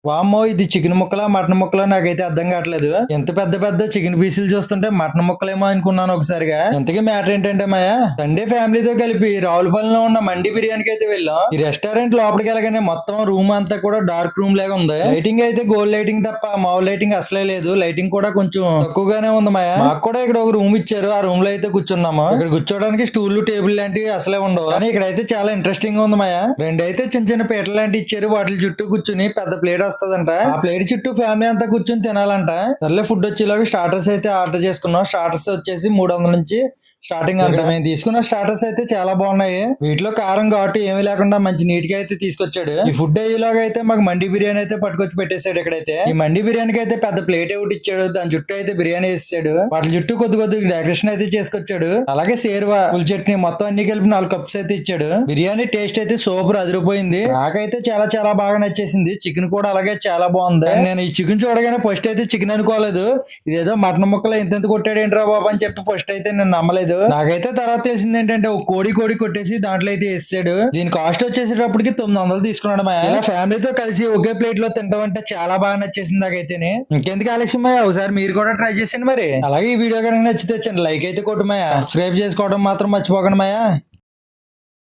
వామ్మో! ఇది chicken ముక్కలా? Mutton ముక్కలా? నాకైతే అర్థం కావట్లేదు. ఎంత పెద్ద పెద్ద చికెన్ పీసులు చూస్తుంటే మటన్ ముక్కలేమో అనుకున్నాను ఒకసారిగా. ఇంతకీ మ్యాటర్ ఏంటంటే మాయా, సండే ఫ్యామిలీతో కలిపి రావులపాలెంలో ఉన్న మండి బిర్యానీకి అయితే వెళ్ళాం. ఈ రెస్టారెంట్ లోపలికి వెళ్ళగానే మొత్తం రూమ్ అంతా కూడా డార్క్ రూమ్ లాగా ఉంది. లైటింగ్ అయితే గోల్డ్ లైటింగ్ తప్ప మామూలు లైటింగ్ అసలే లేదు. లైటింగ్ కూడా కొంచెం తక్కువగానే ఉంది మాయా. మాకు కూడా ఇక్కడ ఒక రూమ్ ఇచ్చారు. ఆ రూమ్ లో అయితే కూర్చున్నాము. ఇక్కడ కూర్చోడానికి స్టూల్ టేబుల్ లాంటివి అసలే ఉండవు. కానీ ఇక్కడైతే చాలా ఇంట్రెస్టింగ్ గా ఉంది మాయా. రెండైతే చిన్న చిన్న పీటలు లాంటివి ఇచ్చారు. వాటి చుట్టూ కూర్చుని పెద్ద ప్లేట్ వస్తదంట. ఆ ప్లేట్ చుట్టూ ఫ్యామిలీ అంతా కూర్చొని తినాలంట. సర్లే ఫుడ్ వచ్చేలాగా స్టార్టర్స్ అయితే ఆర్డర్ చేసుకున్నాం. స్టార్టర్స్ వచ్చేసి 300 నుంచి స్టార్టింగ్ అంట. మేము తీసుకున్న స్టార్టర్స్ అయితే చాలా బాగున్నాయి. వీటిలో కారం ఘాటు ఏమీ లేకుండా మంచి నీట్ గా అయితే తీసుకొచ్చాడు. ఈ ఫుడ్ అయ్యేలాగా అయితే మాకు మండి బిర్యానీ అయితే పట్టుకొచ్చి పెట్టేశాడు. ఇక్కడైతే ఈ మండి బిర్యానీకి అయితే పెద్ద ప్లేట్ ఒకటి ఇచ్చాడు. దాని చుట్టూ అయితే బిర్యానీ వేసాడు. వాటి చుట్టూ కొద్ది కొద్దిగా డెకరేషన్ అయితే చేసుకొచ్చాడు. అలాగే సేర్వా, పుల్ చట్నీ మొత్తం అన్ని కలిపి 4 కప్స్ అయితే ఇచ్చాడు. బిర్యానీ టేస్ట్ అయితే సూపర్ అదిరిపోయింది. నాకైతే చాలా చాలా బాగా నచ్చేసింది. చికెన్ కూడా అలాగే చాలా బాగుంది. నేను ఈ చికెన్ చూడగానే ఫస్ట్ అయితే చికెన్ అనుకోలేదు. ఇదేదో మటన్ ముక్కలు ఎంత కొట్టాడు ఏంట్రా బాబు అని చెప్పి ఫస్ట్ అయితే నేను నమ్మలేదు. నాకైతే తర్వాత తెలిసింది ఏంటంటే ఒక కోడి కొట్టేసి దాంట్లో అయితే వేసాడు. దీని కాస్ట్ వచ్చేసేటప్పటికి 900 తీసుకున్నాడు. మా ఇలా ఫ్యామిలీతో కలిసి ఒకే ప్లేట్ లో తింటాం అంటే చాలా బాగా నచ్చేసింది నాకైతేనే. ఇంకెందుకు ఆలస్యం మాయా, ఒకసారి మీరు కూడా ట్రై చేయండి మరి. అలాగే ఈ వీడియో కనుక నచ్చితే లైక్ అయితే కొట్టు మాయా. సబ్స్క్రైబ్ చేసుకోవడం మాత్రం మర్చిపోకండి మాయా.